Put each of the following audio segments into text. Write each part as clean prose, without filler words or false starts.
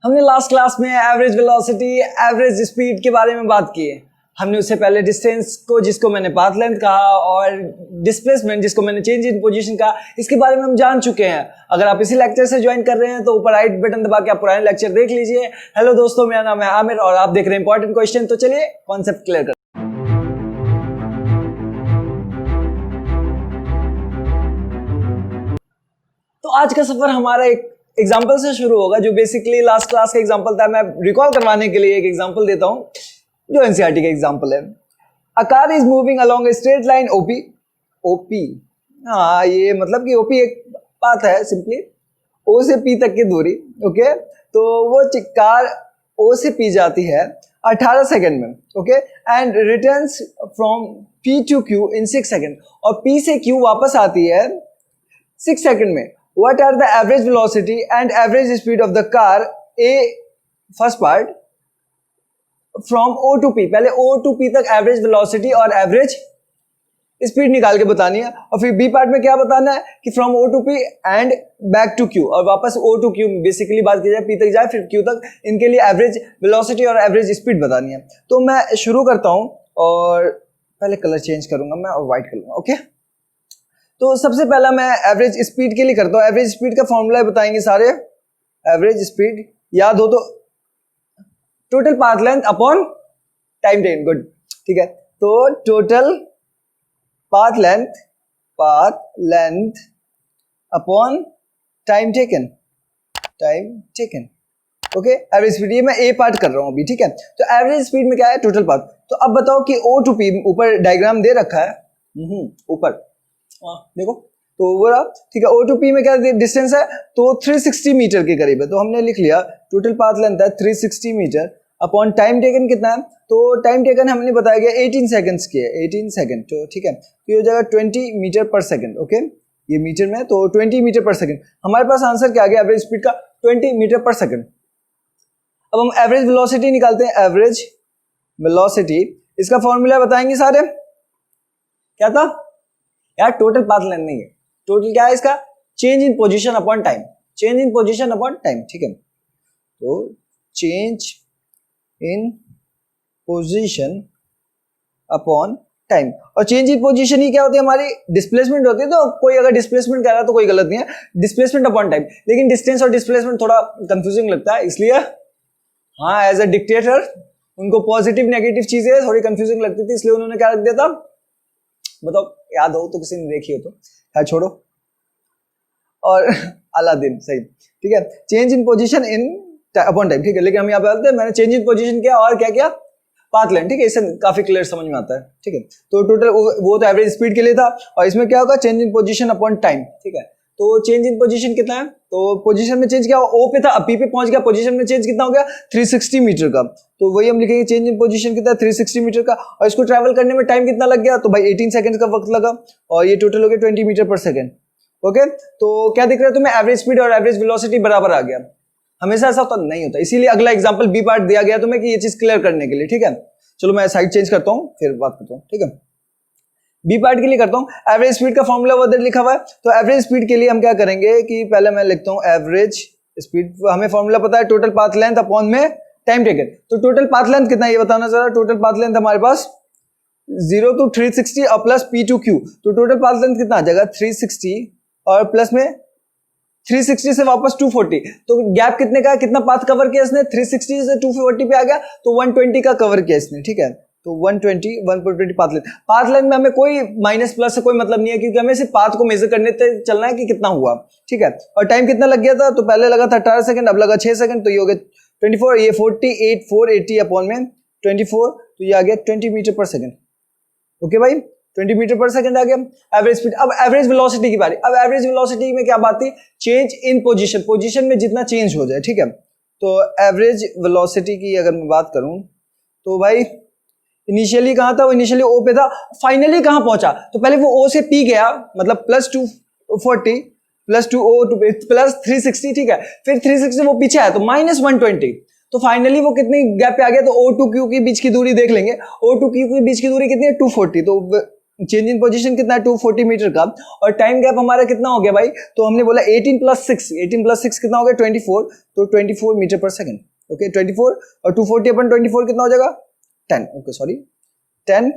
हमने last class में average velocity, average speed के बारे में बात की है। हमने उससे पहले डिस्टेंस को, जिसको मैंने पाथ लेंथ कहा, और डिस्प्लेसमेंट जिसको मैंने चेंज इन पोजीशन कहा, इसके बारे में हम जान चुके हैं। अगर आप इसी लेक्चर से ज्वाइन कर रहे हैं तो ऊपर राइट बटन दबा के आप पुराने लेक्चर देख लीजिए। हेलो दोस्तों, मेरा नाम है आमिर और आप देख रहे हैं इंपॉर्टेंट क्वेश्चन। तो चलिए कॉन्सेप्ट क्लियर कर। तो आज का सफर हमारा एक एग्जाम्पल से शुरू होगा, जो बेसिकली लास्ट क्लास का एग्जाम्पल था। मैं रिकॉल करवाने के लिए एक एग्जाम्पल देता हूं जो एनसीईआरटी का एग्जाम्पल है। A car is moving along a straight line OP. OP, हाँ, ये मतलब कि ओपी एक पाथ है, सिंपली ओ से पी तक की दूरी। ओके, तो वो कार ओ से पी जाती है 18 सेकंड में। Okay, and returns from P to Q in 6 second, और पी से क्यू वापस आती है 6 सेकंड में। What are the average velocity and average speed of the car? A, first part, from O to P। पहले O to P तक average velocity और average speed निकाल के बतानी है, और फिर बी पार्ट में क्या बताना है कि from O to P and back to Q, और वापस O to Q बेसिकली बात की जाए, P तक जाए फिर Q तक, इनके लिए एवरेज वेलोसिटी और एवरेज स्पीड बतानी है। तो मैं शुरू करता हूँ, और पहले कलर चेंज करूंगा मैं, और व्हाइट करूंगा। ओके, तो सबसे पहला मैं एवरेज स्पीड के लिए करता हूँ। एवरेज स्पीड का फॉर्मूला बताएंगे सारे। एवरेज स्पीड याद हो तो total path length upon time taken. Good, ठीक है। तो total path length upon time taken. Okay, average speed, ये मैं ए पार्ट कर रहा हूँ अभी, ठीक है। तो एवरेज स्पीड में क्या है, टोटल पाथ। तो अब बताओ कि ओ टू पी, ऊपर डायग्राम दे रखा है ऊपर, देखो, तो वो रहा, ठीक है। O to P में क्या डिस्टेंस है, तो 360 मीटर के करीब है। तो हमने लिख लिया टोटल पाथ लेंथ है 360 मीटर अपॉन टाइम टेकन कितना है, तो टाइम टेकन हमने बताया गया 18 सेकंड्स की है, 18 सेकंड। तो ठीक है, तो ये हो जाएगा 20 मीटर पर सेकंड। ओके, ये मीटर में, तो 20 मीटर पर सेकंड। हमारे पास आंसर क्या आ गया एवरेज स्पीड का, 20 मीटर पर सेकंड। अब हम एवरेज वेलोसिटी निकालते हैं। एवरेज वेलोसिटी, इसका फॉर्मूला बताएंगे सारे। क्या था यार, टोटल पाथ लेंथ नहीं है, टोटल क्या है इसका, change in position upon time. Change in position upon time, ठीक है। तो change in position upon time, और चेंज इन पोजीशन ही क्या होती है, हमारी डिस्प्लेसमेंट होती है। तो कोई अगर डिस्प्लेसमेंट कर रहा है तो कोई गलत नहीं है, डिस्प्लेसमेंट अपॉन टाइम। लेकिन डिस्टेंस और डिस्प्लेसमेंट थोड़ा कंफ्यूजिंग लगता है, इसलिए हाँ, एज अ डिक्टेटर उनको पॉजिटिव नेगेटिव चीजें थोड़ी कंफ्यूजिंग लगती थी, इसलिए उन्होंने क्या रख दिया था, बताओ, याद हो तो, किसी ने देखी हो तो, खैर छोड़ो। और अलादीन, सही, ठीक है। Change in position in upon time, ठीक है। लेकिन हम यहाँ पे बोलते हैं मैंने चेंज इन पोजीशन किया और क्या किया, पाथ लेंथ, ठीक है। इससे काफी क्लियर समझ में आता है, ठीक है। तो टोटल वो तो एवरेज स्पीड के लिए था, और इसमें क्या होगा, change in position upon time, ठीक है। तो चेंज इन पोजीशन कितना है, तो पोजीशन में चेंज क्या, ओ पे था, अब पी पे पहुंच गया, पोजीशन में चेंज कितना हो गया, 360 मीटर का। तो वही हम लिखेंगे, चेंज इन पोजीशन कितना है, 360 मीटर का, और इसको ट्रैवल करने में टाइम कितना लग गया, तो भाई 18 सेकंड का वक्त लगा, और ये टोटल हो गया 20 मीटर पर सेकंड। ओके, तो क्या दिख रहा है तुम्हें, एवरेज स्पीड और एवरेज वेलोसिटी बराबर आ गया। हमेशा ऐसा होता नहीं होता, इसीलिए अगला एग्जांपल बी पार्ट दिया गया तुम्हें कि ये चीज क्लियर करने के लिए, ठीक है। चलो मैं साइड चेंज करता हूँ, फिर बात करता हूँ, ठीक है। बी पार्ट के लिए करता हूं। एवरेज स्पीड का फॉर्मूला उधर लिखा हुआ है। तो एवरेज स्पीड के लिए हम क्या करेंगे कि पहले मैं लिखता हूं एवरेज स्पीड, हमें फॉर्मूला पता है टोटल पाथ लेंथ अपॉन में टाइम टेकन। तो टोटल पाथ लेंथ कितना है ये बताना जरा। टोटल पाथ लेंथ हमारे पास 0 to 360 और प्लस P to Q, तो टोटल पाथ लेंथ कितना आ जाएगा 360, और प्लस में 360 से वापस 240। तो गैप कितने का है, कितना पाथ कवर किया इसने, 360 से 240 पे आ गया, तो 120 का कवर किया इसने, ठीक है। तो 120 पाथ लेंथ। पाथ लेंथ में हमें कोई माइनस प्लस से कोई मतलब नहीं है, क्योंकि हमें सिर्फ पाथ को मेजर करने तक चलना है कि कितना हुआ, ठीक है। और टाइम कितना लग गया था, तो पहले लगा था 18 सेकंड, अब लगा 6 सेकंड, तो ये हो गया 24, ये 48 480 अपॉन में 24, तो ये आ गया 20 मीटर पर सेकंड। ओके भाई, 20 मीटर पर सेकंड आ गया एवरेज स्पीड। अब एवरेज वेलोसिटी की बारी। अब एवरेज वेलोसिटी में क्या बात थी, चेंज इन पोजीशन, पोजीशन में जितना चेंज हो जाए, ठीक है। तो एवरेज वेलोसिटी की अगर मैं बात करूं, तो भाई इनिशियली कहां था, वो इनिशियली ओ पे था, फाइनली कहां पहुंचा, तो पहले वो ओ से पी गया, मतलब plus 240 plus 2 O two plus 360, ठीक है। फिर 360 वो पीछे आया तो माइनस 120, तो फाइनली वो कितनी गैप पे आ गया, तो O टू Q के बीच की दूरी देख लेंगे। O टू Q के बीच की दूरी कितनी है, 240, तो चेंज इन पोजीशन कितना है 240 मीटर का, और टाइम गैप हमारा कितना हो गया भाई, तो हमने बोला 18 + 6 कितना हो गया 24, तो 24 मीटर पर सेकंड। ओके 24 और 240 अपन 24 कितना हो जाएगा 10, ओके सॉरी 10,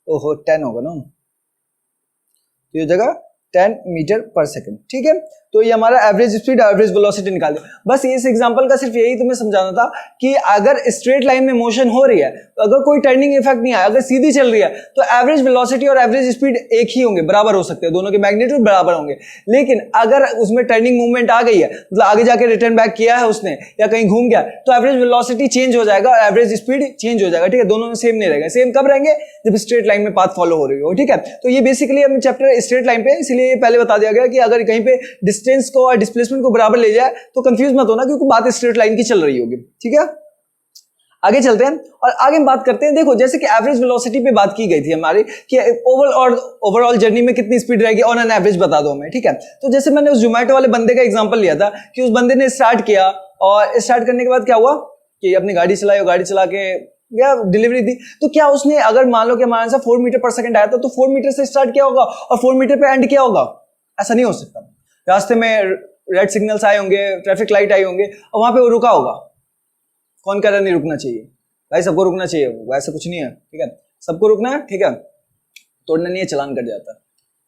ओहो 10 होगा ना, तो ये जगह 10 मीटर पर सेकंड, ठीक है। तो ये हमारा एवरेज स्पीड एवरेज वेलोसिटी निकाल दिया। बस इस एग्जांपल का सिर्फ यही तुम्हें समझाना था कि अगर स्ट्रेट लाइन में मोशन हो रही है, तो अगर कोई टर्निंग इफेक्ट नहीं आया, अगर सीधी चल रही है, तो एवरेज वेलोसिटी और एवरेज स्पीड एक ही होंगे, बराबर हो सकते हैं, दोनों के मैग्नीट्यूड बराबर होंगे। लेकिन अगर उसमें टर्निंग मूवमेंट आ गई है, मतलब आगे जाके रिटर्न बैक किया है उसने या कहीं घूम गया, तो एवरेज वेलोसिटी चेंज हो जाएगा और एवरेज स्पीड चेंज हो जाएगा, ठीक है। दोनों में सेम नहीं रहेगा। सेम कब रहेंगे, जब स्ट्रेट लाइन में पाथ फॉलो हो रही हो, ठीक है। तो ये बेसिकली हम चैप्टर स्ट्रेट लाइन पे, इसलिए पहले बता दिया गया कि अगर कहीं पे डिस्टेंस को और डिस्प्लेसमेंट को बराबर ले जाए तो कंफ्यूज मत होना, क्योंकि बात स्ट्रेट लाइन की चल रही होगी, ठीक है। आगे चलते हैं और आगे हम बात करते हैं। देखो जैसे कि एवरेज वेलोसिटी पे बात की गई थी हमारी कि ओवरऑल जर्नी में कितनी स्पीड रहेगी ऑन एन एवरेज बता दो हमें, ठीक है। तो जैसे मैंने उस जोमेटो वाले बंदे का एग्जांपल लिया था कि उस बंदे ने स्टार्ट किया और स्टार्ट करने के बाद क्या हुआ कि अपनी गाड़ी चलाई और गाड़ी चला के या डिलीवरी दी, तो क्या उसने अगर मान लो कि हमारे साथ 4 मीटर पर सेकंड आया था, तो 4 मीटर से स्टार्ट किया होगा और 4 मीटर पे एंड किया होगा? ऐसा नहीं हो सकता। रास्ते में रेड सिग्नल्स आए होंगे, ट्रैफिक लाइट आई होंगे और वहां पे वो रुका होगा। कौन कह रहा नहीं रुकना चाहिए भाई, सबको रुकना चाहिए, वैसा कुछ नहीं है, ठीक है। सबको रुकना है, ठीक है। तोड़ना नहीं है, चलान कट जाता है,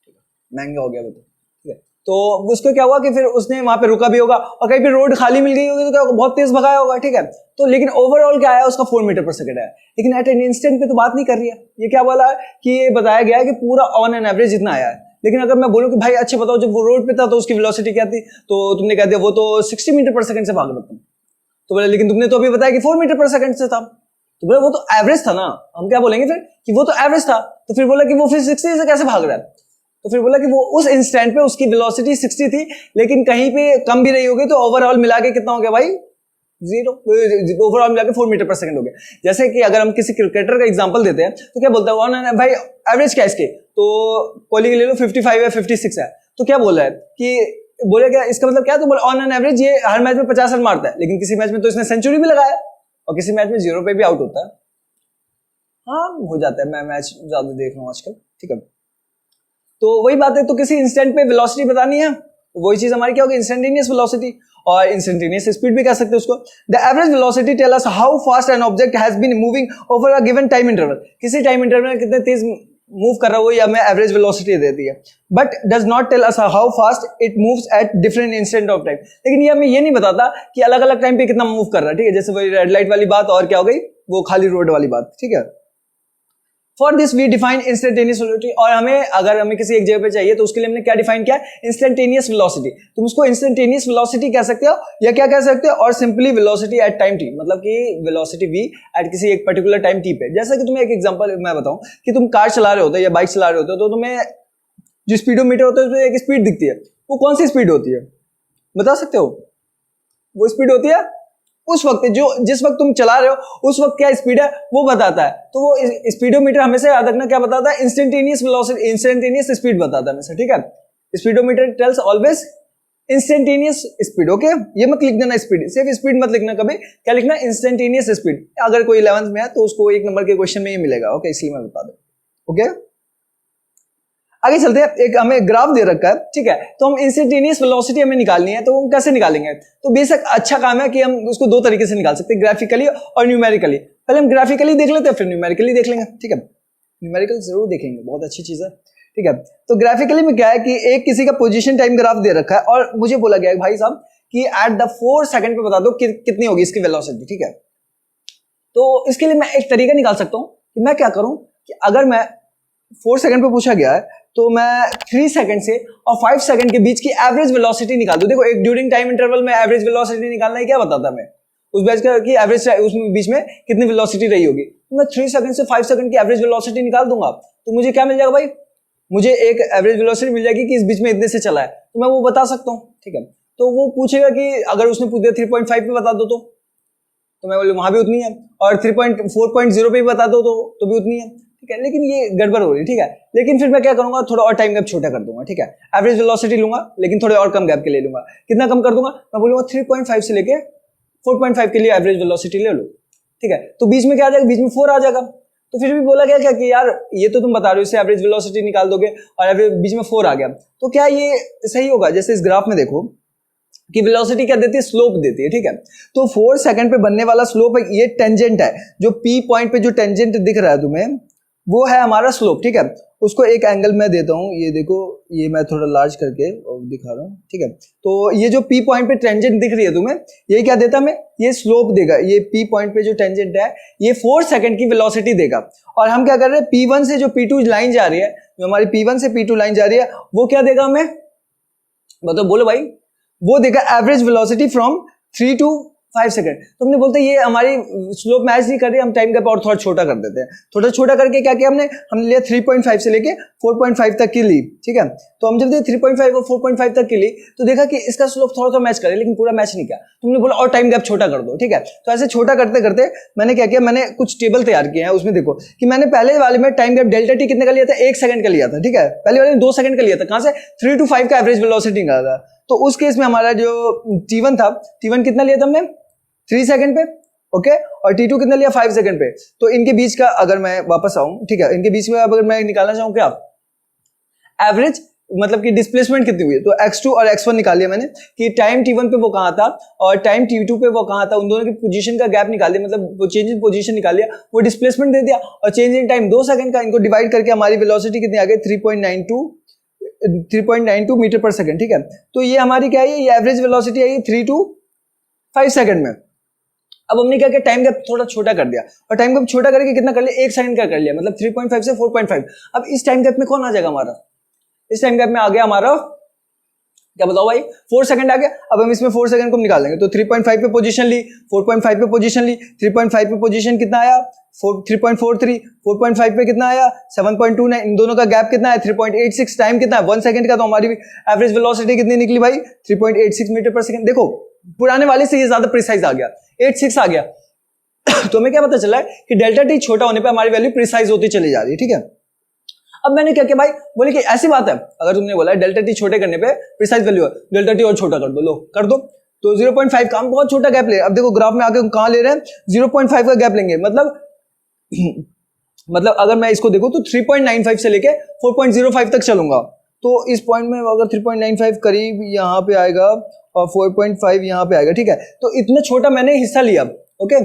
ठीक है, महंगा हो गया वो, तो ठीक है। तो उसको क्या हुआ कि फिर उसने वहां पे रुका भी होगा और कहीं पे रोड खाली मिल गई होगी तो क्या बहुत तेज भगाया होगा, ठीक है। तो लेकिन ओवरऑल क्या आया उसका 4 मीटर पर सेकंड आया, लेकिन एट एन इंस्टेंट पे तो बात नहीं कर रही है। ये क्या बोला है कि ये बताया गया है कि पूरा ऑन एन एवरेज इतना आया है। लेकिन अगर मैं बोलूं कि भाई अच्छा बताओ जब वो रोड पे था तो उसकी वेलोसिटी क्या थी, तो तुमने कह दिया वो तो 60 मीटर पर सेकंड से भाग रहा था। तो बोले लेकिन तुमने तो अभी बताया कि 4 मीटर पर सेकंड से था, तो बोले वो तो एवरेज था ना। हम क्या बोलेंगे फिर कि वो तो एवरेज था, तो फिर बोला कि वो फिर 60 से कैसे भाग रहा है, तो फिर बोला कि वो उस इंस्टेंट पे उसकी वेलोसिटी 60 थी, लेकिन कहीं पे कम भी रही होगी, तो ओवरऑल मिला के कितना हो गया भाई 0, ओवरऑल मिला के 4 मीटर पर सेकंड हो गया। जैसे कि अगर हम किसी क्रिकेटर का एग्जांपल देते हैं तो क्या बोलता है भाई एवरेज क्या इसके, तो कोहली के ले लो 55 है 56 है, तो क्या बोला है कि बोले क्या इसका मतलब क्या, तो बोले ऑन एन एवरेज ये हर मैच में 50 रन मारता है, लेकिन किसी मैच में तो इसने सेंचुरी भी लगाया और किसी मैच में 0 पे भी आउट होता है। हाँ हो जाता है, मैं मैच ज्यादा देख रहा हूँ आजकल, ठीक है। तो वही बात है, तो किसी इंस्टेंट पे वेलोसिटी बतानी है, वही चीज हमारी क्या होगी इंस्टेंटेनियस वेलोसिटी, और इंस्टेंटेनियस स्पीड भी कह सकते हैं उसको। The average velocity tell us how fast an object has been moving over a given time interval. किसी टाइम इंटरवल में कितने तेज मूव कर रहा हो या हमें एवरेज वेलोसिटी देती है, but does not tell us how fast it moves at different instant of time. लेकिन ये हमें ये नहीं बताता कि अलग अलग टाइम पे कितना मूव कर रहा है, ठीक है। जैसे वही रेड लाइट वाली बात और क्या हो गई वो खाली रोड वाली बात, ठीक है। For this we define instantaneous velocity, और हमें अगर हमें किसी एक जगह पे चाहिए तो उसके लिए हमने क्या डिफाइन किया इंस्टेंटेनियस वेलोसिटी। तुम उसको इंस्टेंटेनियस वेलोसिटी कह सकते हो या क्या कह सकते हो, और simply velocity at time T, मतलब कि वेलोसिटी वी एट किसी एक पर्टिकुलर टाइम टी पे। जैसा कि तुम्हें एक एग्जांपल मैं बताऊं कि तुम कार चला रहे होते हो या बाइक चला रहे होते हो, तो तुम्हें जो स्पीडोमीटर होता है उसमें एक स्पीड दिखती है, वो कौन सी स्पीड होती है बता सकते हो? वो स्पीड होती है उस वक्त जो जिस वक्त तुम चला रहे हो उस वक्त क्या स्पीड है वो बताता है। तो वो स्पीडोमीटर हमेशा याद रखना क्या बताता है, इंस्टेंटेनियस वेलोसिटी, इंस्टेंटेनियस स्पीड बताता है हमेशा, ठीक है। Speedometer tells always instantaneous speed, okay. ये मत लिख देना स्पीड, सिर्फ स्पीड मत लिखना कभी, क्या लिखना इंस्टेंटेनियस स्पीड। अगर कोई 11th में है तो उसको 1 नंबर के क्वेश्चन में ये मिलेगा, ओके, इसलिए मैं बता दूं, ओके। आगे चलते हैं, एक हमें ग्राफ दे रखा है, ठीक है। तो हम इंस्टेंटेनियस वेलोसिटी हमें निकालनी है, तो हम कैसे निकालेंगे? तो बेशक अच्छा काम है कि हम उसको 2 तरीके से निकाल सकते हैं, ग्राफिकली और न्यूमेरिकली। पहले हम ग्राफिकली देख लेते हैं फिर न्यूमेरिकली देख लेंगे, ठीक है। न्यूमेरिकल जरूर देखेंगे, बहुत अच्छी चीज है, ठीक है। तो ग्राफिकली में क्या है कि एक किसी का पोजीशन टाइम ग्राफ दे रखा है और मुझे बोला गया है भाई साहब कि एट द 4 सेकंड पे बता दो कि कितनी होगी इसकी वेलोसिटी, ठीक है। तो इसके लिए मैं एक तरीका निकाल सकता हूं कि मैं क्या करूं कि अगर मैं 4 सेकंड पे पूछा गया है तो मैं 3 सेकंड से और 5 सेकंड के बीच की एवरेज वेलोसिटी निकाल दूं। देखो एक ड्यूरिंग टाइम इंटरवल में एवरेज वेलोसिटी निकालना है, क्या बताता है मैं उस बैच का कि एवरेज उसमें बीच में कितनी वेलोसिटी रही होगी। तो मैं 3 सेकंड से 5 सेकंड की एवरेज वेलोसिटी निकाल दूंगा, तो मुझे क्या मिल जाएगा भाई, मुझे एक एवरेज वेलोसिटी मिल जाएगी कि इस बीच में इतने से चला है, तो मैं वो बता सकता हूँ, ठीक है। तो वो पूछेगा कि अगर उसने पूछ दिया 3.5 पे बता दो तो मैं बोलूँ वहां भी उतनी है, और 4.0 पे भी बता दो तो भी उतनी है, ठीक है। लेकिन ये गड़बड़ हो रही है, ठीक है। लेकिन फिर मैं क्या करूंगा, थोड़ा और टाइम गैप छोटा कर दूंगा, ठीक है। एवरेज वेलोसिटी लूंगा लेकिन थोड़े और कम गैप के ले लूंगा। कितना कम कर दूंगा, मैं बोलूंगा 3.5 से लेके 4.5 के लिए एवरेज वेलोसिटी ले लो, ठीक है। तो बीच में क्या आ जाएगा, बीच में 4 आ जाएगा। तो फिर भी बोला गया क्या कि यार ये तो तुम बता रहे हो इससे एवरेज वेलोसिटी निकाल दोगे और एवरेज बीच में 4 आ गया, तो क्या ये सही होगा? जैसे इस ग्राफ में देखो कि वेलोसिटी क्या देती है, स्लोप देती है, ठीक है। तो 4 सेकंड पे बनने वाला स्लोप है, ये टेंजेंट है, जो पी पॉइंट पे जो टेंजेंट दिख रहा है तुम्हें वो है हमारा स्लोप, ठीक है। उसको एक एंगल मैं देता हूँ, ये देखो, ये मैं थोड़ा लार्ज करके दिखा रहा हूँ, ठीक है। तो ये जो पी पॉइंट पे टेंजेंट दिख रही है तुम्हें, ये क्या देता हमें, ये स्लोप देगा। ये पी पॉइंट पे जो टेंजेंट है ये 4 सेकंड की वेलोसिटी देगा। और हम क्या कर रहे हैं, P1 से जो P2 लाइन जा रही है, जो हमारी P1 से P2 लाइन जा रही है, वो क्या देगा हमें, बताओ, बोलो भाई, वो देगा average velocity from 3 to 5 second. तो हमने बोलते हैं ये हमारी स्लोप मैच नहीं कर रही, हम टाइम गैप और थोड़ा छोटा कर देते हैं। थोड़ा छोटा करके क्या किया हमने लिया 3.5 से लेके 4.5 तक की ली, ठीक है। तो हम जब 3.5 और 4.5 तक की ली तो देखा कि इसका स्लोप थोड़ा थोड़ा मैच करे, लेकिन पूरा मैच नहीं किया। तुमने बोला और टाइम गैप छोटा कर दो, ठीक है। तो ऐसे छोटा करते करते मैंने क्या किया, मैंने कुछ टेबल तैयार किए हैं। उसमें देखो कि मैंने पहले वाले में टाइम गैप डेल्टा टी कितने का लिया था, 1 सेकंड का लिया था, ठीक है। पहले वाले में 2 सेकंड का लिया था, कहां से, 3 to 5 का एवरेज वेलोसिटी निकाला था। तो उस केस में हमारा जो T1 था, T1 कितना लिया था हमने, 3 सेकंड पे, ओके। और T2 कितना लिया, 5 सेकंड पे। तो इनके बीच का अगर मैं वापस आऊं, ठीक है, इनके बीच में अगर मैं निकालना चाहूं क्या एवरेज, मतलब कि डिस्प्लेसमेंट कितनी हुई है, तो x2 और x1 निकाल लिया मैंने कि टाइम T1 पे वो कहां था और टाइम T2 पे वो कहां था, उन दोनों की पोजीशन का गैप निकाल लिया, मतलब वो चेंज इन पोजीशन निकाल लिया, वो डिस्प्लेसमेंट दे दिया और चेंज इन टाइम 2 सेकंड का। इनको डिवाइड करके हमारी वेलोसिटी कितनी आ गई, 3.92 मीटर पर सेकंड, ठीक है। तो ये हमारी क्या है, ये average velocity I 3 to 5 second में। अब हमने क्या किया, टाइम गैप थोड़ा छोटा कर दिया और टाइम गैप छोटा करके कितना कर लिया, 1 सेकंड का कर लिया, मतलब 3.5 से 4.5। अब इस टाइम गैप में कौन आ जाएगा हमारा, इस टाइम गैप में आ गया हमारा, क्या बताओ भाई, 4 सेकंड आ गया। अब हम इसमें 4 सेकंड को निकाल लेंगे, तो 3.5 पे पोजीशन ली, 4.5 पे पोजीशन ली, 3.5 पे पोजीशन कितना आया, 3.43, 4.5 पे कितना आया, 7.29, इन दोनों का गैप कितना है, 3.86, टाइम कितना है 1 सेकंड का। तो हमारी एवरेज वेलोसिटी कितनी निकली भाई, 3.86 मीटर पर सेकंड। देखो पुराने वाले से ये ज्यादा प्रिसाइज आ गया, 86 आ गया। तो हमें क्या पता चला है कि डेल्टा टी छोटा होने पे हमारी वैल्यू प्रिसाइज होती चली जा रही है, ठीक है। अब मैंने क्या किया भाई, बोले कि ऐसी बात है, अगर तुमने बोला डेल्टा टी छोटे करने पे प्रिसाइज वैल्यू है, डेल्टा टी और छोटा कर दो, लो कर दो। तो 0.5 का हम बहुत छोटा गैप ले, अब देखो ग्राफ में आके हम कहां ले रहे हैं, 0.5 का गैप लेंगे, मतलब अगर मैं इसको देखूं तो 3.95 से लेके 4.05 तक चलूंगा। तो इस पॉइंट में अगर 3.95 करीब यहाँ पे आएगा और 4.5 यहाँ पे आएगा, ठीक है। तो इतना छोटा मैंने हिस्सा लिया, ओके।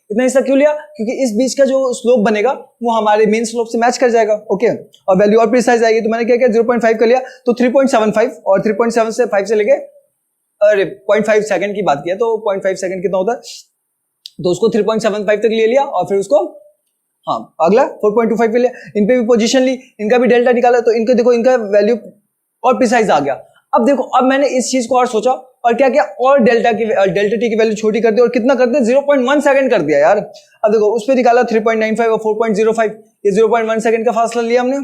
इतना हिस्सा क्यों लिया, क्योंकि इस बीच का जो स्लोप बनेगा वो हमारे मेन स्लोप से मैच कर जाएगा, ओके। और वैल्यू और प्रिसाइज आएगी। तो मैंने क्या किया, 0.5 कर लिया, तो 3.75 और 3.75 से लेके अरे 0.5 सेकंड की बात किया, तो 0.5 सेकंड कितना होता है, तो उसको 3.75 तक ले लिया और फिर उसको हाँ अगला 4.25 पे लिया। इन पे भी पोजीशन ली, इनका भी डेल्टा निकाला, तो इनका देखो इनका वैल्यू और प्रिसाइज आ गया। अब देखो, अब मैंने इस चीज को और सोचा और क्या किया, और डेल्टा टी की वैल्यू छोटी कर दी और कितना कर दिया, 0.1 सेकंड कर दिया यार। अब देखो उस पे निकाला 3.95 और 4.05, ये 0.1 सेकंड का फासला लिया हमने,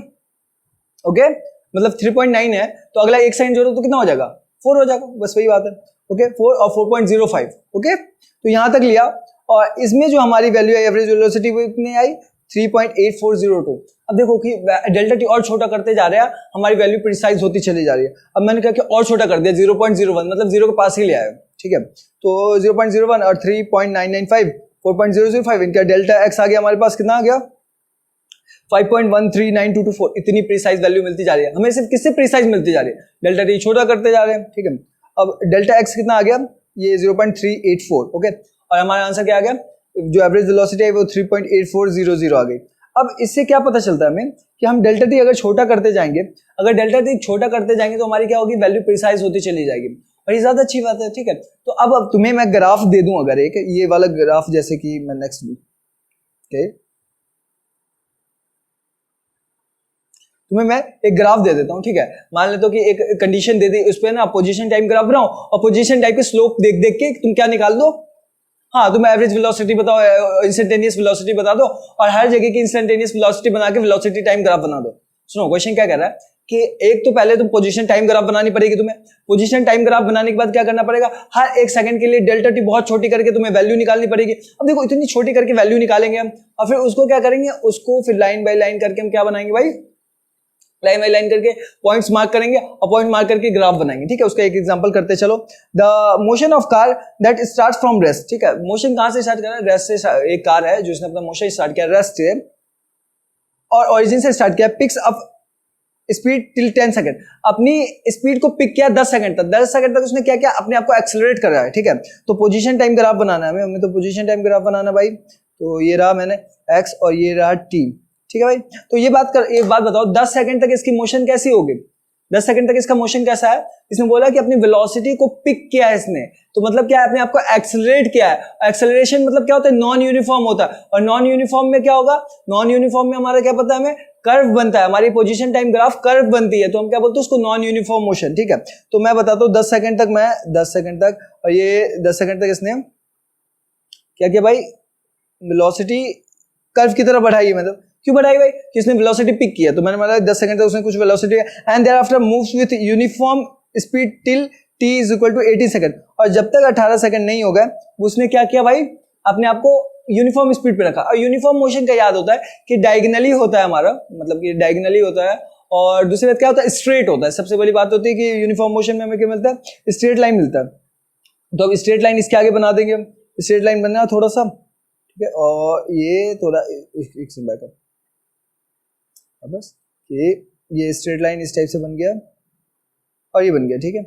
ओके। मतलब 3.9 है तो अगला 1 सेकंड जोड़ो तो कितना हो जाएगा, 4 हो जाएगा, बस वही बात है, ओके। 4 और 4.05, ओके। तो यहां तक लिया और इसमें जो हमारी वैल्यू है एवरेज वेलोसिटी वो कितनी आई, 3.8402। अब देखो कि डेल्टा टी और छोटा करते जा रहा है, हमारी वैल्यू प्रिसाइज होती चली जा रही है। अब मैंने क्या किया, और छोटा कर दिया, 0.01, मतलब 0 के पास ही ले आया, ठीक है। तो 0.01 और 3.995, 4.005, इनका डेल्टा एक्स आ गया हमारे पास, कितना आ गया, 5.139224। इतनी प्रिसाइज वैल्यू मिलती जा रही है हमें, सिर्फ किससे प्रिसाइज मिलती जा रही है, डेल्टा टी छोटा करते जा रहे हैं, ठीक है। अब डेल्टा एक्स कितना आ गया, ये 0.384, ओके। और हमारा आंसर क्या आ गया, जो एवरेज वेलोसिटी है वो 3.8400 आ गई। अब इससे क्या पता चलता है हमें कि हम डेल्टा टी अगर छोटा करते जाएंगे, अगर डेल्टा टी छोटा करते जाएंगे तो हमारी क्या होगी, वैल्यू प्रिसाइज होती चली जाएगी और ये ज्यादा अच्छी बात है, ठीक है। तो अब तुम्हें मैं ग्राफ दे दूं, अगर एक ये वाला ग्राफ, जैसे कि मैं नेक्स्ट, ओके, तुम्हें मैं एक ग्राफ दे देता हूं, ठीक है। मान लेते हो कि एक कंडीशन दे दी, उस पर ना पोजीशन टाइम ग्राफ बनाओ और पोजीशन टाइम के स्लोप देख देख के तुम क्या निकाल दो, हाँ तुम एवरेज वेलोसिटी बताओ, इंस्टेंटेनियस वेलोसिटी बता दो और हर जगह की इंस्टेंटेनियस वेलोसिटी बना के वेलोसिटी टाइम ग्राफ बना दो। सुनो क्वेश्चन क्या कह रहा है कि एक तो पहले तुम पोजीशन टाइम ग्राफ बनानी पड़ेगी तुम्हें। पोजीशन टाइम ग्राफ बनाने के बाद क्या करना पड़ेगा, हर 1 सेकंड के लिए डेल्टा टी बहुत छोटी करके तुम्हें वैल्यू निकालनी पड़ेगी। अब देखो इतनी छोटी करके वैल्यू निकालेंगे हम और फिर उसको क्या करेंगे, उसको फिर लाइन बाय लाइन करके हम क्या बनाएंगे भाई, लाइन बाय लाइन करके पॉइंट्स मार्क करेंगे और पॉइंट मार्क करके ग्राफ बनाएंगे, ठीक है। उसका एक एग्जांपल करते चलो, the motion of car that starts from rest, ठीक है। मोशन कहां से स्टार्ट कर रहा है, रेस्ट से। एक कार है जो इसने अपना मोशन स्टार्ट किया रेस्ट से, और ओरिजिन से स्टार्ट किया, picks up speed till 10 second, अपनी स्पीड को पिक किया 10 सेकंड तक, 10 सेकंड तक उसने क्या किया, अपने आप को एक्सेलरेट कर रहा है, ठीक है। तो पोजीशन टाइम ग्राफ बनाना है हमें तो पोजीशन टाइम ग्राफ बनाना भाई। तो ये रहा मैंने x और ये रहा t, ठीक है भाई। तो ये एक बात बताओ, 10 सेकंड तक इसकी मोशन कैसी होगी, 10 सेकंड तक इसका मोशन कैसा है, इसने बोला कि अपनी वेलोसिटी को पिक किया है इसने, तो मतलब क्या है, अपने आप को एक्सेलरेट किया है। एक्सेलरेशन मतलब क्या होता है, नॉन यूनिफॉर्म होता है, और नॉन यूनिफॉर्म में क्या होगा, नॉन यूनिफॉर्म में हमारा क्या पता है हमें, कर्व बनता है, हमारी पोजीशन टाइम ग्राफ कर्व बनती है, तो हम क्या बोलते हैं उसको, नॉन यूनिफॉर्म मोशन, ठीक है। तो मैं बताता हूँ 10 सेकंड तक, मैं 10 सेकंड तक, और ये 10 सेकंड तक इसने क्या किया भाई, वेलोसिटी कर्व की तरफ बढ़ाई है, मतलब क्यों बढ़ाई भाई, किसने वेलोसिटी पिक किया, तो मैंने बोला 10 सेकंड तक उसने कुछ velocity, and thereafter moves with uniform speed till t is equal to 18 second, और जब तक 18 सेकंड नहीं हो गए उसने क्या किया भाई, अपने आप को यूनिफॉर्म स्पीड पे रखा। और यूनिफॉर्म मोशन का याद होता है कि डायगोनली होता है हमारा, मतलब कि डायगोनली होता है, और दूसरी बात क्या होता है, स्ट्रेट होता है। सबसे बड़ी बात होती है कि यूनिफॉर्म मोशन में हमें क्या मिलता है, स्ट्रेट लाइन मिलता है। तो अब स्ट्रेट लाइन इसके आगे बना देंगे, स्ट्रेट लाइन बनना थोड़ा सा, ठीक है, और ये थोड़ा एक सेकंड बैकअप, बस ये स्ट्रेट लाइन इस टाइप से बन गया और ये बन गया, ठीक है।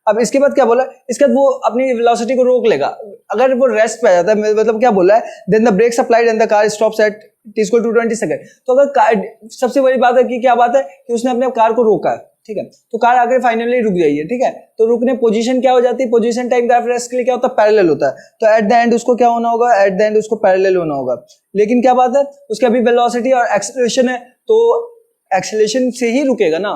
अब इसके बाद क्या बोला, इसके बाद वो अपनी वेलोसिटी को रोक लेगा, अगर वो रेस्ट पे आ जाता है, मतलब क्या बोला है, then the brakes applied and the car stops at t equal to 20 second. तो अगर कार, सबसे बड़ी बात है कि क्या बात है कि उसने अपने कार को रोका है, ठीक है, तो कार आगे फाइनली रुक जाइए, ठीक है। तो रुकने पोजीशन क्या हो जाती है, पोजीशन टाइम ग्राफ रेस्ट के लिए क्या होता है, पैरेलल होता है, तो एट द एंड उसको क्या होना होगा, एट द एंड उसको पैरेलल होना होगा। लेकिन क्या बात है, उसके अभी वेलोसिटी और एक्सेलरेशन है, तो एक्सेलरेशन से ही रुकेगा ना,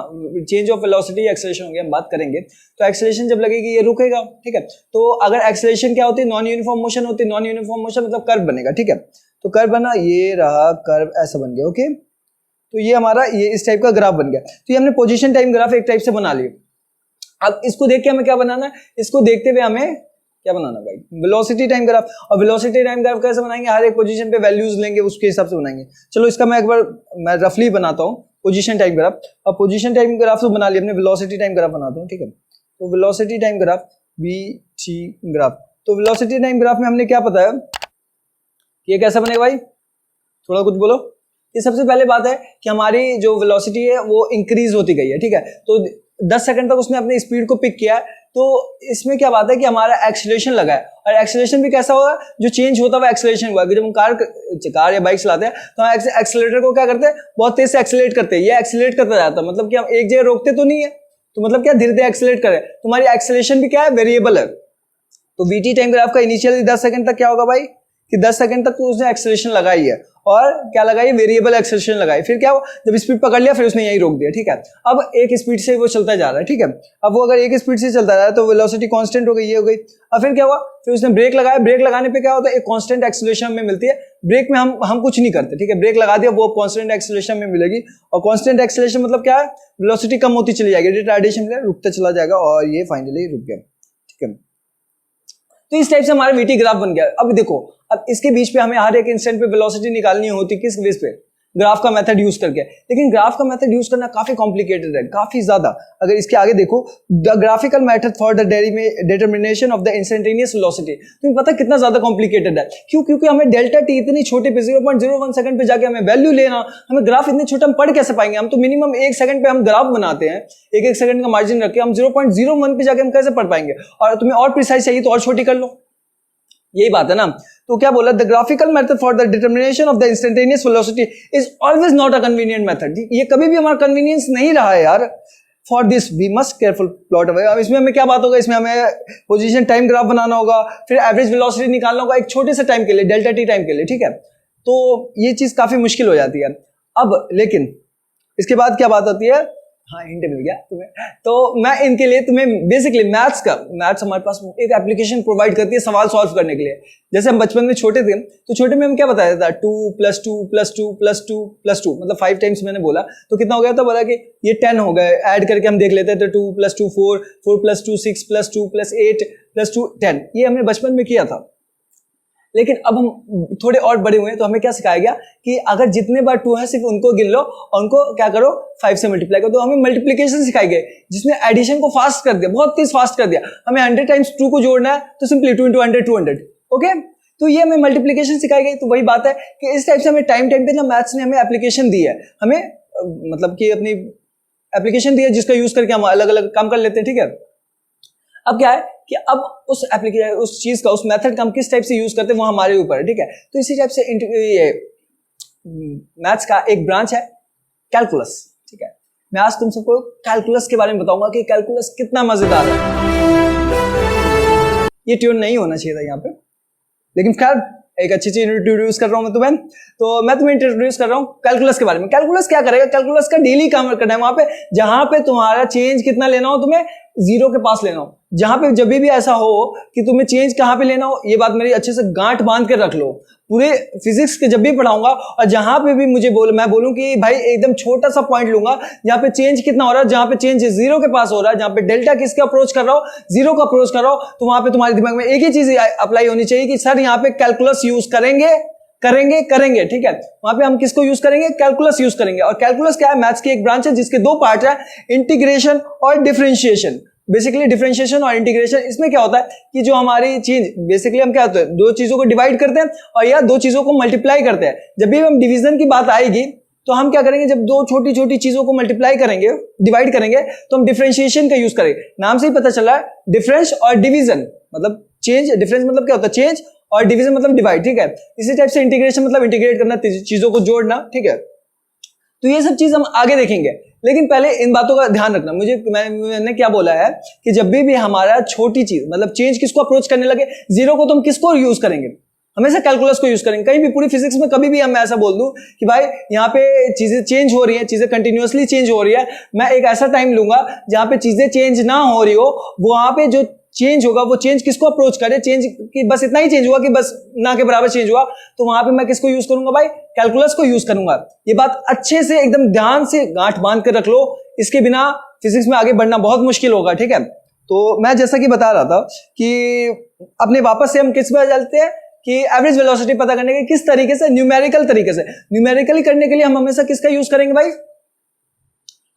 चेंज ऑफ वेलोसिटी एक्सेलरेशन होगी, हम बात करेंगे। तो एक्सेलरेशन जब लगेगी ये रुकेगा, ठीक है। तो अगर एक्सेलरेशन क्या होती है, नॉन यूनिफॉर्म मोशन होती है, नॉन यूनिफॉर्म मोशन मतलब कर्व बनेगा, ठीक है। तो कर्व बना, ये रहा कर्व, ऐसा बन गया, ओके। तो ये हमारा ये इस टाइप का ग्राफ बन गया। तो ये हमने पोजीशन टाइम ग्राफ एक टाइप से बना लिया। अब इसको देख के हमें क्या बनाना है, इसको देखते हुए हमें क्या बनाना भाई, वेलोसिटी टाइम ग्राफ। और वेलोसिटी टाइम ग्राफ कैसे बनाएंगे, हर एक पोजीशन पे वैल्यूज लेंगे, उसके हिसाब से बनाएंगे। चलो इसका मैं एक बार मैं रफली बनाता हूँ पोजीशन टाइम ग्राफ। अब पोजीशन टाइम ग्राफ तो बना लिया हमने, वेलोसिटी टाइम ग्राफ बनाता हूँ, ठीक है। तो velocity time graph VT graph, तो वेलोसिटी टाइम ग्राफ में हमने क्या पता है, ये कैसा बनेगा भाई, थोड़ा कुछ बोलो। ये सबसे पहले बात है कि हमारी जो वेलोसिटी है वो इंक्रीज होती गई है, ठीक है। तो 10 सेकंड तक उसने अपनी स्पीड को पिक किया है, तो इसमें क्या बात है कि हमारा एक्सीलरेशन लगा है, और एक्सीलरेशन भी कैसा होगा, जो चेंज होता हुआ एक्सीलरेशन हुआ। जब हम कार या बाइक चलाते हैं तो हम एक्सीलरेटर को क्या करते हैं, बहुत तेज से एक्सीलरेट करते हैं, ये एक्सीलरेट करता जाता है, मतलब कि हम एक जगह रोकते तो नहीं है, तो मतलब क्या धीरे धीरे एक्सीलरेट करें, तुम्हारी एक्सीलरेशन भी क्या है, वेरिएबल है। तो VT टाइम ग्राफ का इनिशियली 10 सेकंड तक क्या होगा भाई, कि 10 सेकंड तक तो उसने एक्सेलरेशन लगाई है, और क्या लगाई, वेरिएबल एक्सेलरेशन लगाई। फिर क्या हुआ, जब स्पीड पकड़ लिया फिर उसने यही रोक दिया, ठीक है। अब एक स्पीड से वो चलता जा रहा है, ठीक है। अब वो अगर एक स्पीड से चलता रहा है तो वेलोसिटी कांस्टेंट हो गई, ये हो गई। अब फिर क्या हुआ, फिर उसने ब्रेक लगाया, ब्रेक लगाने पे क्या होता है, एक कांस्टेंट एक्सेलरेशन में मिलती है। ब्रेक में हम कुछ नहीं करते, ठीक है, ब्रेक लगा दिया, वो कांस्टेंट एक्सेलरेशन में मिलेगी। और कांस्टेंट एक्सेलरेशन मतलब क्या है, वेलोसिटी कम होती चली जाएगी, रिटार्डेशन में रुकता चला जाएगा, और ये फाइनली रुक गया, ठीक है। तो इस टाइप से हमारा VT ग्राफ बन गया। अब देखो, अब इसके बीच पे हमें हर एक इंस्टेंट पे वेलोसिटी निकालनी होती, किस बेस पे, ग्राफ का मेथड यूज करके। लेकिन ग्राफ का मेथड यूज करना काफी कॉम्प्लिकेटेड है, काफी ज्यादा। अगर इसके आगे देखो, the graphical method for the determination of the instantaneous velocity, तुम्हें पता कितना ज्यादा कॉम्प्लिकेटेड है, क्यों, क्योंकि हमें डेल्टा टी इतनी छोटे पे 0.01 सेकंड पे जाके हमें वैल्यू लेना, हमें ग्राफ इतने छोटे हम पढ़ कैसे पाएंगे, हम तो मिनिमम 1 सेकंड पे हम ग्राफ बनाते हैं, एक सेकंड का मार्जिन रख के, हम 0.01 पे जाके हम कैसे पढ़ पाएंगे। और तुम्हें और प्रिसाइज चाहिए तो और छोटी कर लो, यही बात है ना। तो क्या बोला, the graphical method for the determination of the instantaneous velocity is always not a convenient method. ये कभी भी हमारा कन्वीनियंस नहीं रहा है यार। For this we must careful plot away. अब इसमें हमें क्या बात होगा, इसमें हमें पोजीशन टाइम ग्राफ बनाना होगा, फिर एवरेज वेलोसिटी निकालना होगा एक छोटे से टाइम के लिए, डेल्टा टी टाइम के लिए, ठीक है। तो ये चीज काफी मुश्किल हो जाती है। अब लेकिन इसके बाद क्या बात होती है, हाँ हिंट मिल गया तुम्हें। तो मैं इनके लिए तुम्हें बेसिकली मैथ्स हमारे पास एक एप्लीकेशन प्रोवाइड करती है सवाल सॉल्व करने के लिए। जैसे हम बचपन में छोटे थे, तो छोटे में हम क्या बताया था, 2 + 2 + 2 + 2 + 2, मतलब 5 टाइम्स मैंने बोला तो कितना हो गया था, बोला कि ये 10 हो गए। ऐड करके हम देख लेते थे, 2 + 2 4, 4 + 2 6 + 2 + 8 + 2 10। ये हमने बचपन में किया था। लेकिन अब हम थोड़े और बड़े हुए तो हमें क्या सिखाया गया कि अगर जितने बार 2 है सिर्फ उनको गिन लो और उनको क्या करो 5 से मल्टीप्लाई करो। तो हमें मल्टीप्लिकेशन सिखाई गई, जिसने एडिशन को फास्ट कर दिया, बहुत तेज फास्ट कर दिया। हमें 100 टाइम्स 2 को जोड़ना है तो सिंपली 2 × 100 200, ओके। तो ये हमें मल्टीप्लिकेशन सिखाई गई। तो वही बात है कि इस टाइप से हमें टाइम टाइम पे ना मैथ्स ने हमें एप्लीकेशन दी है, हमें मतलब कि अपनी एप्लीकेशन दी है जिसका यूज करके हम अलग अलग काम कर लेते हैं, ठीक है। अब क्या है कि अब उस एप्लीकेशन, उस चीज का, उस मेथड का हम किस टाइप से यूज करते हैं वो हमारे ऊपर है, ठीक है। तो इसी टाइप से ये मैथ्स का एक ब्रांच है कैलकुलस, ठीक है। मैं आज तुम सबको कैलकुलस के बारे में बताऊंगा कि कैलकुलस कितना मजेदार है। ये ट्यून नहीं होना चाहिए था यहाँ पे, लेकिन खैर एक अच्छी चीज इंट्रोड्यूस कर रहा हूं मैं तुम्हें। तो मैं तुम्हें इंट्रोड्यूस कर रहा हूं कैलकुलस के बारे में। कैलकुलस क्या करेगा, कैलकुलस का डेली काम करना है वहां पे जहां पे तुम्हारा चेंज कितना लेना हो, तुम्हें जीरो के पास लेना हो। जहां पे जब भी ऐसा हो कि तुम्हें चेंज कहां पे लेना हो, ये बात मेरी अच्छे से गांठ बांध के रख लो। पूरे फिजिक्स के जब भी पढ़ाऊंगा और जहां पे भी मैं बोलूं कि भाई एकदम छोटा सा पॉइंट लूंगा जहां पे चेंज कितना हो रहा है, जहां पे चेंज जीरो के पास हो रहा है, जहां पे डेल्टा किसके अप्रोच कर रहा हो, जीरो का अप्रोच कर रहा हो, तो वहां पे तुम्हारे दिमाग में एक ही चीज अप्लाई होनी चाहिए कि सर यहाँ पे कैलकुलस यूज करेंगे, ठीक है। वहां पे हम किसको यूज करेंगे, कैलकुलस यूज करेंगे। और कैलकुलस क्या है, मैथ्स की एक ब्रांच है जिसके दो पार्ट है, इंटीग्रेशन और डिफरेंशिएशन। बेसिकली डिफरेंशिएशन और इंटीग्रेशन, इसमें क्या होता है कि जो हमारी चीज, बेसिकली हम क्या होता है, दो चीजों को डिवाइड करते हैं और या दो चीजों को मल्टीप्लाई करते हैं। जब भी हम डिवीजन की बात आएगी तो हम क्या करेंगे, जब दो छोटी छोटी चीजों को मल्टीप्लाई करेंगे, डिवाइड करेंगे, तो हम डिफरेंशिएशन का यूज करेंगे। नाम से ही पता चला है, डिफरेंस और डिवीजन मतलब चेंज। डिफरेंस मतलब क्या होता है, चेंज, और डिवीजन मतलब डिवाइड, ठीक है। इसी टाइप से इंटीग्रेशन मतलब इंटीग्रेट करना, चीजों को जोड़ना, ठीक है। तो ये सब चीज हम आगे देखेंगे, लेकिन पहले इन बातों का ध्यान रखना। मैंने क्या बोला है कि जब भी हमारा छोटी चीज मतलब चेंज किसको अप्रोच करने लगे, जीरो को, तो हम किसको यूज करेंगे, हमेशा कैलकुलस को यूज करेंगे। कहीं भी पूरी फिजिक्स में कभी भी हम ऐसा बोल दूं कि भाई यहाँ पे चीजें चेंज हो रही हैं, चीजें कंटिन्यूअसली चेंज हो रही है, मैं एक ऐसा टाइम लूंगा जहां पे चीजें चेंज ना हो रही हो, वहां पे जो चेंज होगा वो चेंज किसको अप्रोच करे, चेंज की बस इतना ही चेंज हुआ कि बस ना के बराबर चेंज हुआ, तो वहां पे मैं किसको यूज करूंगा भाई, कैलकुलस को यूज करूंगा। ये बात अच्छे से एकदम ध्यान से गांठ बांध कर रख लो, इसके बिना फिजिक्स में आगे बढ़ना बहुत मुश्किल होगा, ठीक है। तो मैं जैसा कि बता रहा था कि अपने वापस से हम किस पर चलते हैं कि एवरेज वेलोसिटी पता करने के किस तरीके से, न्यूमेरिकल तरीके से। न्यूमेरिकली करने के लिए हम हमेशा किसका यूज करेंगे भाई,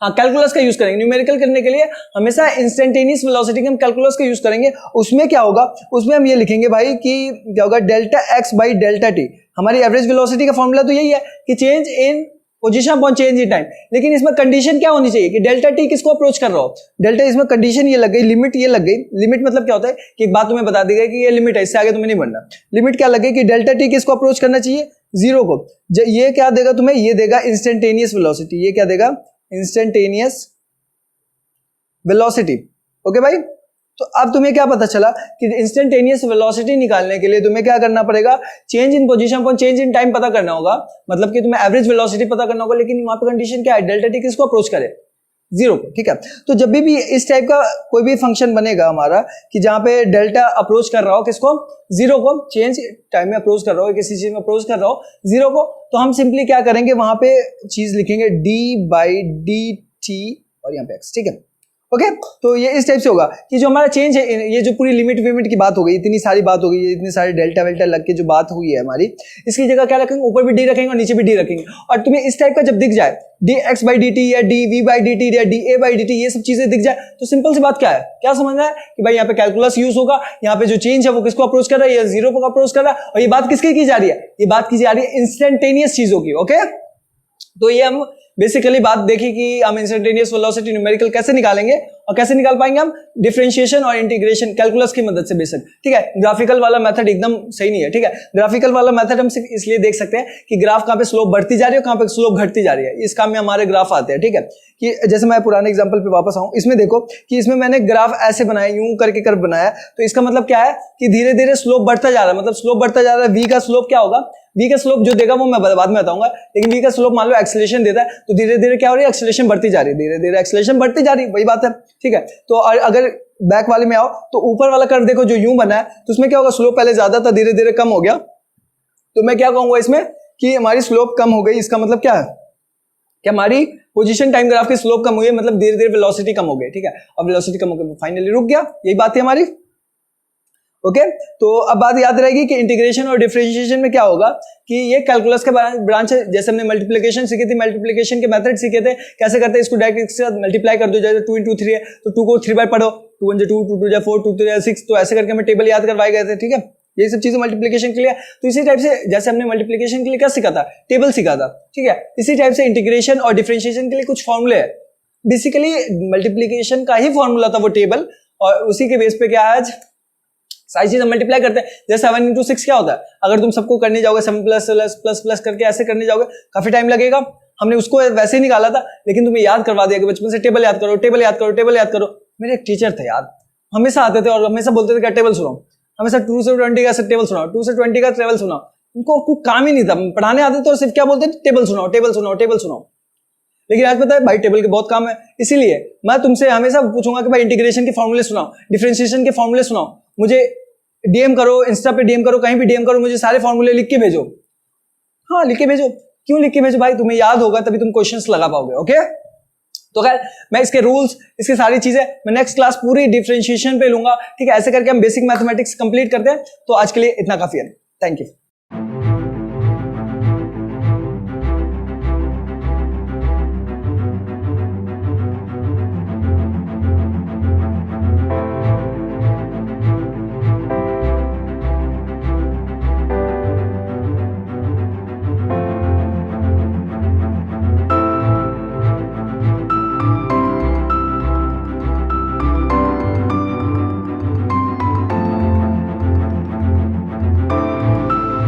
हाँ कैलकुलस का यूज करेंगे। न्यूमेरिकल करने के लिए हमेशा इंस्टेंटेनियस वेलोसिटी के हम कैलकुलस का यूज करेंगे। उसमें क्या होगा, उसमें हम ये लिखेंगे भाई कि क्या होगा, delta x by delta T. हमारी एवरेज वेलोसिटी का फॉर्मूला तो यही है कि change in position upon change in time. लेकिन इसमें कंडीशन क्या होनी चाहिए कि डेल्टा टी किसको अप्रोच कर रहा हो, डेल्टा, इसमें कंडीशन ये लग गई, लिमिट ये लग गई। लिमिट मतलब क्या होता है कि एक बात तुम्हें बता दी गई कि ये लिमिट है, इससे आगे तुम्हें नहीं बढ़ना। लिमिट क्या लग गई कि डेल्टा टी किसको अप्रोच करना चाहिए, जीरो को। ये क्या देगा तुम्हें, ये देगा इंस्टेंटेनियस वेलोसिटी। ये क्या देगा, इंस्टेंटेनियस वेलोसिटी। ओके भाई, तो अब तुम्हें क्या पता चला कि इंस्टेंटेनियस वेलोसिटी निकालने के लिए तुम्हें क्या करना पड़ेगा, change in position upon change in time पता करना होगा। मतलब कि तुम्हें एवरेज वेलोसिटी पता करना होगा, लेकिन वहां पे कंडीशन क्या है, डेल्टा टी किसको अप्रोच करे, जीरो को, ठीक है। तो जब भी इस टाइप का कोई भी फंक्शन बनेगा हमारा कि जहां पे डेल्टा अप्रोच कर रहा हो किसको, जीरो को, चेंज टाइम में अप्रोच कर रहा हो, किसी चीज में अप्रोच कर रहा हो जीरो को, तो हम सिंपली क्या करेंगे, वहां पे चीज लिखेंगे डी बाई डी टी और यहाँ पे एक्स, ठीक है। ओके, तो ये इस टाइप से होगा कि जो हमारा चेंज है, ये जो पूरी लिमिट विमिट की बात हो गई, इतनी सारी बात हो गई, इतनी सारी डेल्टा वेल्टा लग के जो बात हुई है हमारी, इसकी जगह क्या रखेंगे, ऊपर भी डी रखेंगे और नीचे भी डी रखेंगे। और तुम्हें इस टाइप का जब दिख जाए D X by D T या D V by D T या D A by D T, ये सब चीजें दिख जाए तो सिंपल सी बात क्या है, क्या समझना है कि भाई यहाँ पे कैलकुलस यूज होगा, यहाँ पे जो चेंज है वो किसको अप्रोच कर रहा है, या जीरो को अप्रोच कर रहा है। और ये बात किसकी की जा रही है, ये बात की जा रही है इंस्टेंटेनियस चीजों की। ओके, तो ये हम बेसिकली बात देखी कि हम इंस्टेंटेनियस वेलोसिटी न्यूमेरिकल कैसे निकालेंगे और कैसे निकाल पाएंगे हम, डिफरेंशिएशन और इंटीग्रेशन कैलकुलस की मदद से बेसिक, ठीक है। ग्राफिकल वाला मेथड एकदम सही नहीं है, ठीक है। ग्राफिकल वाला मेथड हम सिर्फ इसलिए देख सकते हैं कि ग्राफ कहां पे स्लोप बढ़ती जा रही है, कहां पे स्लोप घटती जा रही है, इस काम में हमारे ग्राफ आते हैं, ठीक है। कि जैसे मैं पुराने एग्जांपल पे वापस आऊं, इसमें देखो कि इसमें मैंने ग्राफ ऐसे बनाया, यूं करके कर्व बनाया, तो इसका मतलब क्या है कि धीरे धीरे स्लोप बढ़ता जा रहा है, मतलब स्लोप बढ़ता जा रहा है। वी का स्लोप क्या होगा, वी का स्लोप जो देगा वो मैं बाद में बताऊंगा, लेकिन वी का स्लोप मान लो एक्सेलरेशन देता है, तो धीरे धीरे क्या हो रही है, एक्सेलरेशन बढ़ती जा रही है, धीरे धीरे एक्सेलरेशन बढ़ती जा रही है, वही बात है, ठीक है। तो अगर बैक वाले में आओ तो ऊपर वाला कर्व देखो जो यूं बना है, तो उसमें क्या होगा, स्लोप पहले ज्यादा था, धीरे धीरे कम हो गया। तो मैं क्या कहूंगा इसमें कि हमारी स्लोप कम हो गई, इसका मतलब क्या है कि हमारी पोजीशन टाइम ग्राफ की स्लोप कम हुई है, मतलब धीरे धीरे वेलोसिटी कम हो गई, ठीक है। और वेलोसिटी कम हो गई, फाइनली रुक गया, यही बात है हमारी। ओके, तो अब बात याद रहेगी कि इंटीग्रेशन और डिफरेंशिएशन में क्या होगा कि ये कैलकुलस का ब्रांच है। जैसे हमने मल्टीप्लिकेशन सीखी थी, मल्टीप्लिकेशन के मेथड सीखे थे, कैसे करते हैं, इसको डायरेक्ट इसके साथ मल्टीप्लाई कर दो, जैसे 2 into 3 है तो 2 को 3 बार पढ़ो, 2 1 2 2 2 4 2 3 6, तो ऐसे करके हमें टेबल याद करवाए गए थे, ठीक है। ये सब चीजें मल्टीप्लिकेशन के लिए। तो इसी टाइप से जैसे हमने मल्टीप्लिकेशन के लिए क्या सीखा था, टेबल सीखा था, ठीक है, इसी टाइप से इंटीग्रेशन और डिफरेंशिएशन के लिए कुछ फॉर्मूले है। बेसिकली मल्टीप्लिकेशन का ही फॉर्मूला था वो टेबल, और उसी के बेस पे क्या आज सारी चीजें मल्टीप्लाई करते हैं। जैसे 7 into 6 क्या होता है, अगर तुम सबको करने जाओगे 7 प्लस प्लस प्लस प्लस करके ऐसे करने जाओगे काफी टाइम लगेगा। हमने उसको वैसे ही निकाला था, लेकिन तुम्हें याद करवा दिया कि बचपन से टेबल याद करो, टेबल याद करो, टेबल याद करो। मेरे एक टीचर थे यार, हमेशा आते थे और हमेशा बोलते थे क्या टेबल सुनाओ, हमेशा 2 से 20 का टेबल सुनाओ, 2 से 20 का टेबल सुनाओ। उनको कोई काम ही नहीं था, पढ़ाने आते थे और सिर्फ क्या बोलते थे, टेबल सुनाओ, टेबल सुनाओ, टेबल सुनाओ। लेकिन आज पता है भाई टेबल के बहुत काम है, इसीलिए मैं तुमसे हमेशा पूछूंगा कि भाई इंटीग्रेशन के फॉर्मूले सुनाओ, डिफरेंशिएशन के फॉर्मूले सुनाओ। मुझे डीएम करो, इंस्टा पे डीएम करो, कहीं भी डीएम करो, मुझे सारे फॉर्मूले लिख के भेजो। हाँ लिख के भेजो। क्यों लिख के भेजो भाई, तुम्हें याद होगा तभी तुम क्वेश्चंस लगा पाओगे। ओके, तो खैर मैं इसके रूल्स, इसकी सारी चीजें मैं नेक्स्ट क्लास पूरी डिफरेंशिएशन पे लूंगा, ठीक है। ऐसे करके हम बेसिक मैथमेटिक्स कंप्लीट करते हैं। तो आज के लिए इतना काफी है, थैंक यू।